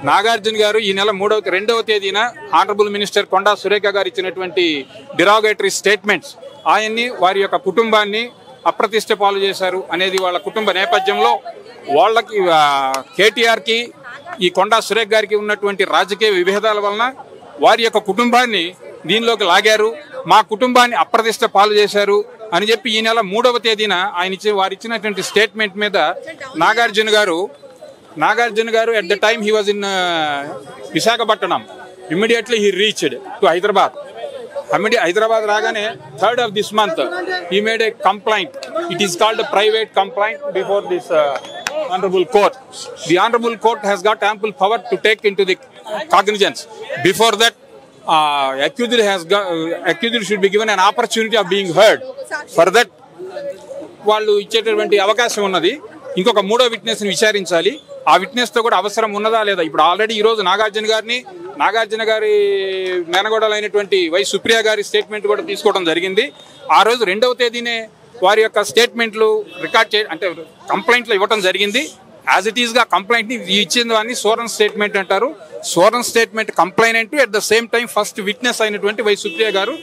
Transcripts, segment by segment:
నాగార్జున గారు ఈ నెల 2వ తేదీన ఆనరబుల్ మినిస్టర్ కొండా సురేఖ గారు ఇచ్చినటువంటి డిరాగేటరీ స్టేట్మెంట్స్ ఆయన్ని వారి యొక్క కుటుంబాన్ని అప్రతిష్ట పాలు చేశారు అనేది వాళ్ళ కుటుంబ నేపథ్యంలో వాళ్ళకి కేటీఆర్కి ఈ కొండా సురేఖ గారికి ఉన్నటువంటి రాజకీయ విభేదాల వలన వారి యొక్క కుటుంబాన్ని దీనిలోకి లాగారు, మా కుటుంబాన్ని అప్రతిష్ట పాలు చేశారు అని చెప్పి ఈ నెల 3వ తేదీన వారు ఇచ్చినటువంటి స్టేట్మెంట్ మీద నాగార్జున గారు at the time he was in Visakhapatnam, immediately he reached to Hyderabad. Hyderabad రాగానే 3rd of this month he made a complaint. It is called a private complaint before this honorable court. The honorable court has got ample power to take into the cognizance. Before that accused should be given an opportunity of being heard. For that వాళ్ళు ఇచ్చేటటువంటి అవకాశం ఉన్నది. ఇంకొక 3వ witness ని విచారించాలి. ఆ witness తో కూడా అవసరం ఉన్నదా లేదా. ఇప్పుడు ఆల్రెడీ ఈ రోజు నాగార్జున గారి మేనగోడలైనటువంటి వై సుప్రియ గారి స్టేట్మెంట్ కూడా తీసుకోవడం జరిగింది. ఆ రోజు 2వ తేదీనే వారి యొక్క స్టేట్మెంట్లు రికార్డ్ అంటే కంప్లైంట్లు ఇవ్వడం జరిగింది. యాజ్ ఇట్ ఈస్ గా కంప్లైంట్ ని ఇచ్చిన దాన్ని సోరన్ స్టేట్మెంట్ అంటారు. Soren statement complainant at the same time first witness అయినటువంటి వై సుప్రియ గారు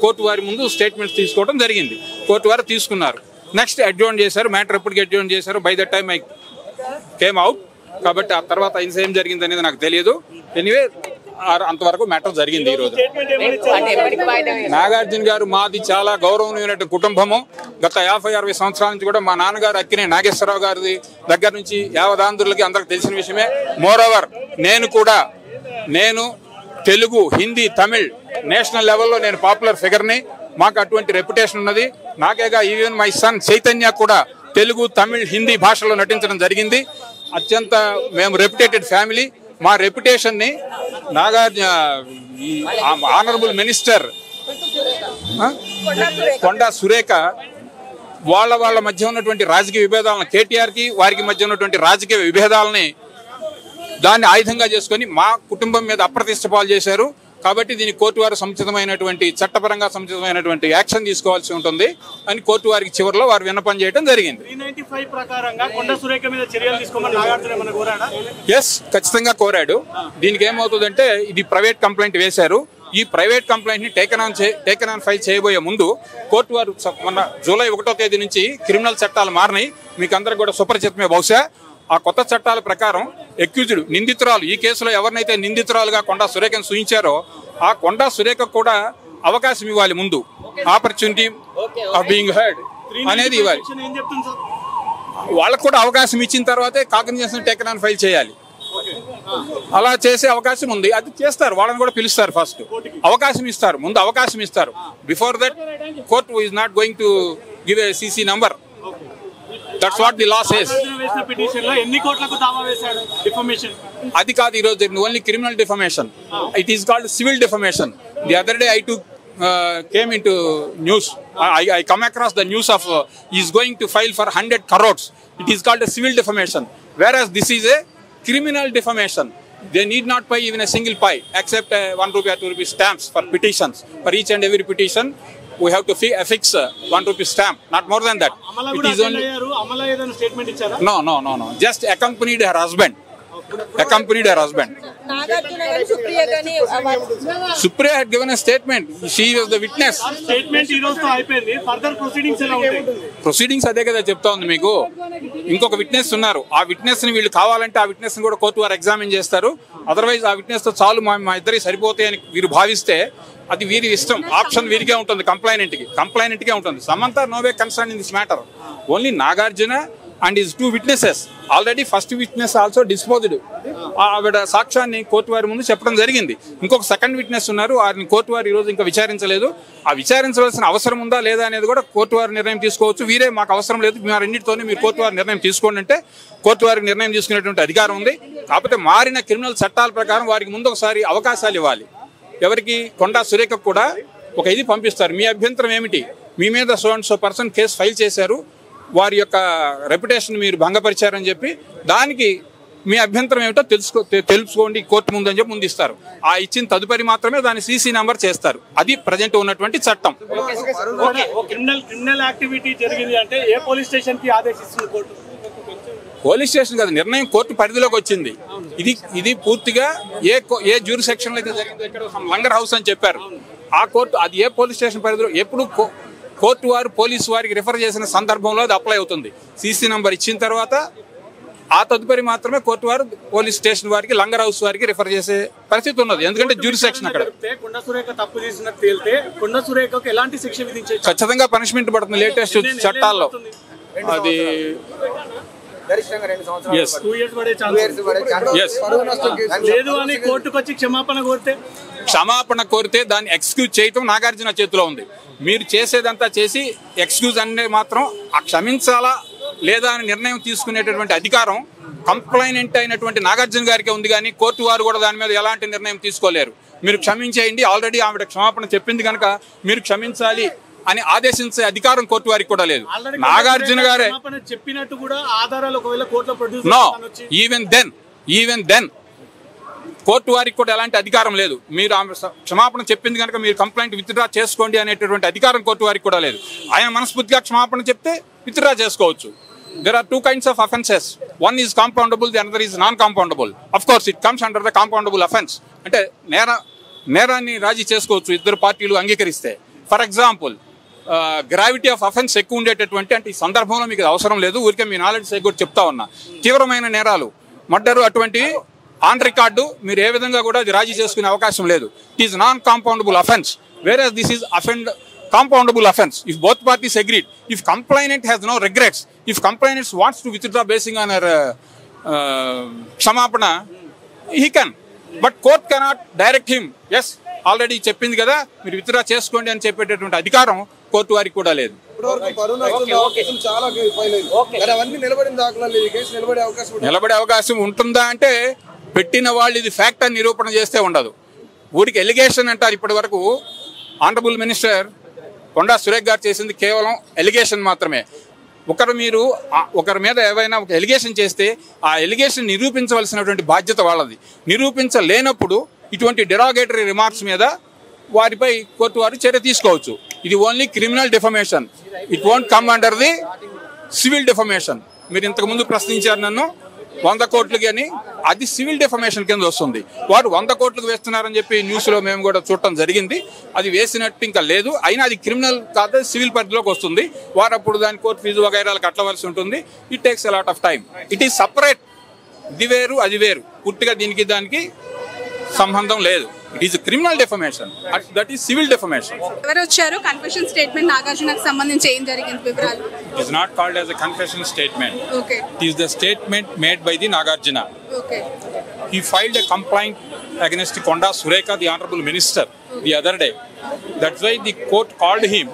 కోర్టు వారి ముందు స్టేట్మెంట్స్ తీసుకోవడం జరిగింది. కోర్టు వారు తీసుకున్నారు. నెక్స్ట్ అడ్జోర్న్ చేశారు. మ్యాటర్ ఎప్పటికి అడ్జోర్న్ చేశారు. By that time I came out. కాబట్టి ఆ తర్వాత ఏం జరిగింది అనేది నాకు తెలియదు. ఎనీవే అంతవరకు మ్యాటర్ జరిగింది. ఈ రోజు నాగార్జున గారు మాది చాలా గౌరవనీయమైన కుటుంబము. గత 50-60 సంవత్సరాల నుంచి కూడా మా నాన్నగారు అక్కినే నాగేశ్వరరావు గారి దగ్గర నుంచి యావదాంధ్రులకి అందరికి తెలిసిన విషయమే. మోరోవర్ నేను తెలుగు, హిందీ, తమిళ్ నేషనల్ లెవెల్లో నేను పాపులర్ ఫిగర్ని. మాకు అటువంటి రెప్యుటేషన్ ఉన్నది. నాకేగా ఈవెన్ మై సన్ చైతన్య కూడా తెలుగు, తమిళ్, హిందీ భాషలో నటించడం జరిగింది. అత్యంత మేము రెప్యుటేటెడ్ ఫ్యామిలీ. మా రెప్యుటేషన్ని ఆనరబుల్ మినిస్టర్ కొండా సురేఖ వాళ్ళ మధ్య ఉన్నటువంటి రాజకీయ విభేదాలను, కేటీఆర్కి వారికి మధ్య ఉన్నటువంటి రాజకీయ విభేదాలని దాన్ని ఆయుధంగా చేసుకొని మా కుటుంబం మీద అప్రతిష్ట పాలు చేశారు. కాబట్టి దీని కోర్టు వారు చట్టపరంగా సముచితమైనటువంటి యాక్షన్ తీసుకోవాల్సి ఉంటుంది అని కోర్టు వారికి చివరిలో వారు విన్నపం చేయడం జరిగింది. ఎస్, ఖచ్చితంగా కోరాడు. దీనికి ఏమవుతుందంటే ఇది ప్రైవేట్ కంప్లైంట్ వేశారు. ఈ ప్రైవేట్ కంప్లైంట్ ని టేకన్ ఆన్ ఫైల్ చేయబోయే ముందు కోర్టు వారు మొన్న జూలై 1వ తేదీ నుంచి క్రిమినల్ చట్టాలు మారినాయి. మీకు అందరికి కూడా సుపరిచితమే. బహుశా ఆ కొత్త చట్టాల ప్రకారం అక్యూజ్డ్ నిందితురాలు, ఈ కేసులో ఎవరినైతే నిందితురాలుగా కొండా సురేఖను సూచించారో ఆ కొండా సురేఖ కూడా అవకాశం ఇవ్వాలి. ముందు ఆపర్చునిటీ ఆఫ్ బీయింగ్ హర్డ్ అనేది ఇవ్వాలి. వాళ్ళకు కూడా అవకాశం ఇచ్చిన తర్వాతే కాగ్నిజెన్స్ టేకన్ ఆన్ ఫైల్ చేయాలి. అలా చేసే అవకాశం ఉంది. అది చేస్తారు. వాళ్ళని కూడా పిలుస్తారు. ఫస్ట్ అవకాశం ఇస్తారు, ముందు అవకాశం ఇస్తారు. Before that court is not going to give a CC number. That's what the law says. అది కాదు ఈరోజు only criminal defamation. It is called civil defamation. The other day I too came into news. I come across the news of he is going to file for 100 crores. It is called a civil defamation, whereas this is a criminal defamation. They need not pay even a single pie except 1 rupee or 2 rupee stamps for petitions. For each and every petition we have to affix 1 rupee stamp, not more than that. It is only no, just accompanied her husband. Supriya had given a statement. She was the witness. Statement ee roju tho ayipoyindi. Further proceedings ela untayi. Proceedings అదే కదా చెప్తా ఉంది మీకు. ఇంకొక witness ఉన్నారు. ఆ witness ని వీళ్ళు కావాలంటే ఆ విట్నెస్ ని కూడా కోర్టు వారు ఎగ్జామిన్ చేస్తారు. అదర్వైజ్ ఆ విట్నెస్ తో చాలు మా ఇద్దరికి సరిపోతాయి అని వీరు భావిస్తే అది వీరి ఇష్టం. ఆప్షన్ వీరికే ఉంటుంది. కంప్లైనెంట్కే ఉంటుంది. Samantha no way concern in this matter. Only Nagarjuna and his 2 witnesses. Already first witness also disposed. ఆవిడ సాక్ష్యాన్ని కోర్టు వారి ముందు చెప్పడం జరిగింది. ఇంకొక సెకండ్ విట్నెస్ ఉన్నారు. వారిని కోర్టు వారు ఈరోజు ఇంకా విచారించలేదు. ఆ విచారించవలసిన అవసరం ఉందా లేదా అనేది కూడా కోర్టు వారి నిర్ణయం తీసుకోవచ్చు. వీరే మాకు అవసరం లేదు, మా రెండింటితోనే మీరు కోర్టు వారి నిర్ణయం తీసుకోండి అంటే కోర్టు వారికి నిర్ణయం తీసుకునేటువంటి అధికారం ఉంది. కాకపోతే మారిన క్రిమినల్ చట్టాల ప్రకారం వారికి ముందు ఒకసారి అవకాశాలు ఇవ్వాలి. ఎవరికి? కొండా సురేఖకు కూడా ఒక ఇది పంపిస్తారు. మీ అభ్యంతరం ఏమిటి? మీ మీద so and so person case file చేశారు, వారి యొక్క రెప్యుటేషన్ మీరు భంగపరిచారని చెప్పి దానికి మీ అభ్యంతరం ఏమిటో తెలుసుకోండి కోర్టు ముందు అని చెప్పి ముందు ఇస్తారు. ఆ ఇచ్చిన తదుపరి మాత్రమే దాన్ని సీసీ నంబర్ చేస్తారు. అది ప్రజెంట్ ఉన్నటువంటి చట్టం. క్రిమినల్ యాక్టివిటీ జరిగింది అంటే ఏ పోలీస్ స్టేషన్ కి ఆదేశిస్తుంది కోర్టు? పోలీస్ స్టేషన్ కాదు, నిర్ణయం కోర్టు పరిధిలోకి వచ్చింది. ఇది పూర్తిగా ఏ జ్యూరి సెక్షన్ లో అయితే జరిగిందో, ఇక్కడ లంగర్ హౌస్ అని చెప్పారు. ఆ కోర్టు అది ఏ పోలీస్ స్టేషన్ పరిధిలో ఎప్పుడు కోర్టు వారు పోలీసు వారికి రిఫర్ చేసిన సందర్భంలో అది అప్లై అవుతుంది. సీసీ నంబర్ ఇచ్చిన తర్వాత ఆ తదుపరి మాత్రమే కోర్టు వారు పోలీస్ స్టేషన్ వారికి లంగర్ హౌస్ వారికి రిఫర్ చేసే పరిస్థితి ఉన్నది. ఎందుకంటే జ్యూరి సెక్షన్ అక్కడ కొండా సురేఖ తప్పు చేసినట్టు తేలితే కొండా సురేఖకు ఎలాంటి శిక్ష విధించే ఖచ్చితంగా పనిష్మెంట్ పడుతుంది లేటెస్ట్ చట్టాల్లో. అది Yes. 2 years పడే ఛాన్స్ లేదు అని కోర్టుకు వచ్చి క్షమాపణ కోరితే దాన్ని ఎక్స్క్యూజ్ చేయటం నాగార్జున చేతిలో ఉంది. మీరు చేసేదంతా చేసి ఎక్స్క్యూజ్ అనే మాత్రం ఆ క్షమించాలా లేదా అని నిర్ణయం తీసుకునేటటువంటి అధికారం కంప్లైనెంట్ అయినటువంటి నాగార్జున గారికి ఉంది. కానీ కోర్టు వారు కూడా దాని మీద ఎలాంటి నిర్ణయం తీసుకోలేరు. మీరు క్షమించేయండి, ఆల్రెడీ ఆవిడ క్షమాపణ చెప్పింది కనుక మీరు క్షమించాలి అని ఆదేశించే అధికారం కోర్టు వారికి కూడా లేదు. నాగార్జున గారే చెప్పినట్టు కూడా ఆధారాలు ఒకవేళ కోర్టులో produce no even then court వారికి కూడా ఎలాంటి అధికారం లేదు. మీరు ఆమె క్షమాపణ చెప్పింది కనుక మీరు కంప్లైంట్ విత్డ్రా చేసుకోండి అనేటటువంటి అధికారం కోర్టు వారికి కూడా లేదు. ఆయన మనస్ఫూర్తిగా క్షమాపణ చెప్తే విత్డ్రా చేసుకోవచ్చు. There are two kinds of offences. One is compoundable, the other is non-compoundable. Of course, it comes under the compoundable offence. అంటే నేరాన్ని రాజీ చేసుకోవచ్చు ఇద్దరు పార్టీలు అంగీకరిస్తే. For example, gravity of offence ఎక్కువ ఉండేటటువంటి, అంటే ఈ సందర్భంలో మీకు అవసరం లేదు, ఊరికే మీ నాలెడ్జ్ కూడా చెప్తా ఉన్నా, తీవ్రమైన నేరాలు, మర్డరు, అటువంటివి ఆన్ రికార్డు మీరు ఏ విధంగా కూడా అది రాజీ చేసుకునే అవకాశం లేదు. It is non compoundable offence, whereas this is compoundable offence if both parties agreed. If complainant has no regrets, if complainant wants to withdraw basing on her kshamapana, he can, but court cannot direct him. Yes, already చెప్పింది కదా మీరు withdraw చేసుకోండి అని చెప్పేటటువంటి అధికారం court వారికి కూడా లేదు. నిలబడే అవకాశం ఉంటుందా అంటే పెట్టిన వాళ్ళు ఇది ఫ్యాక్ట్ అని నిరూపణ చేస్తే ఉండదు. ఊరికి ఎలిగేషన్ అంటారు. ఇప్పటి వరకు ఆనరబుల్ మినిస్టర్ కొండా సురేఖ గారు చేసింది కేవలం ఎలిగేషన్ మాత్రమే. ఒకరి మీద ఏవైనా ఒక ఎలిగేషన్ చేస్తే ఆ ఎలిగేషన్ నిరూపించవలసినటువంటి బాధ్యత వాళ్ళది. నిరూపించలేనప్పుడు ఇటువంటి డెరాగేటరీ రిమార్క్స్ మీద వారిపై కోర్టు వారు చర్య తీసుకోవచ్చు. ఇది only criminal defamation, it won't come under the civil defamation. మీరు ఇంతకుముందు ప్రశ్నించారు నన్ను 100 కోట్లకి అని, అది సివిల్ డిఫమేషన్ కింద వస్తుంది. వారు 100 కోట్లకు వేస్తున్నారని చెప్పి న్యూస్లో మేము కూడా చూడటం జరిగింది. అది వేసినట్టు ఇంకా లేదు, అయినా అది క్రిమినల్ కాదు, సివిల్ పరిధిలోకి వస్తుంది. వారు అప్పుడు దాని కోర్టు ఫీజు వగైరాలు కట్టవలసి ఉంటుంది. It takes a lot of time. It is separate. ఇది వేరు అది వేరు, పూర్తిగా దీనికి దానికి సంబంధం లేదు. It is criminal defamation, that is civil defamation. ఎవరు వచ్చారు? కన్ఫెషన్ స్టేట్మెంట్ నాగార్జునకు సంబంధించి ఏం జరిగింది వివరాలు? It is not called as a confession statement. Okay. It is the statement made by the Nagarjuna. Okay. He filed a complaint against Konda Surekha, the honorable minister, the other day. That's why the court called him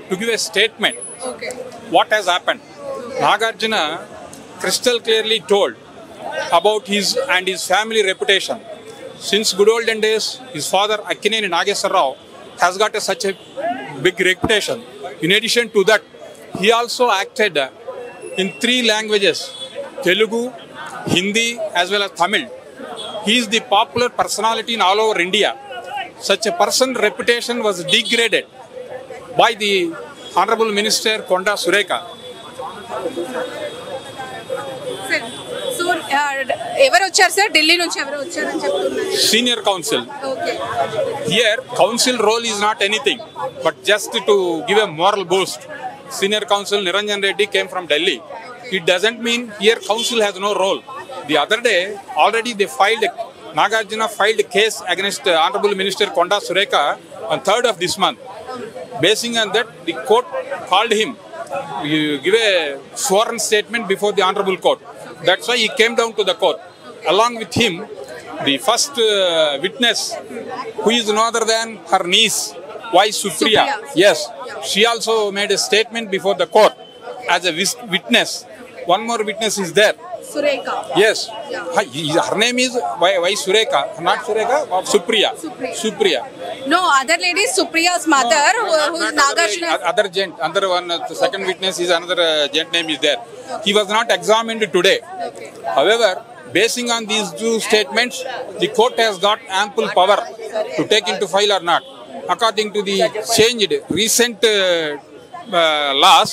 to give a statement. Okay. What has happened? Nagarjuna crystal clearly told about his and his family reputation. Since good olden days, his father Akkineni Nageswara Rao has got such a big reputation. In addition to that, he also acted in 3 languages, Telugu, Hindi as well as Tamil. He is the popular personality in all over India. Such a person's reputation was degraded by the Honorable Minister Konda Surekha. So ఎవరు వచ్చారు sir? Delhi నుంచి ఎవరు వచ్చారని చెప్తున్నారు? Senior counsel. Okay. Here, counsel role is not anything, but just to give a moral boost. Senior counsel Niranjan Reddy came from Delhi. It doesn't mean here counsel has no role. The other day, already they Nagarjuna filed a case against Honorable Minister Konda Surekha on 3rd of this month. Basing on that, the court called him. You give a sworn statement before the Honorable Court. That's why he came down to the court. Along with him, the first witness, who is no other than her niece, Vice Supriya. Yes, she also made a statement before the court as a witness. One more witness is there. Surekha. Yes, her name is Vice Surekha, not Surekha, Supriya. Supriya. No, other lady is Supriya's mother, who is Nagarjuna. Other gent, other one, the second witness is another gent name is there. He was not examined today. Okay. However, basing on these 2 statements, the court has got ample power to take into file or not. According to the changed recent laws,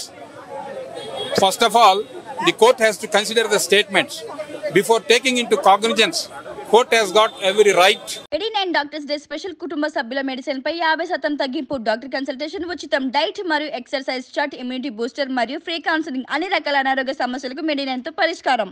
first of all, the court has to consider the statements before taking into cognizance. Court has got every right. 89 doctors day special కుటుంబ సభ్యుల medicine పై 50% తగ్గింపు, doctor consultation ఉచితం, diet మరియు exercise chart, immunity booster మరియు free counselling, అన్ని రకాల అనారోగ్య సమస్యలకు మెడినైన్ తో పరిష్కారం.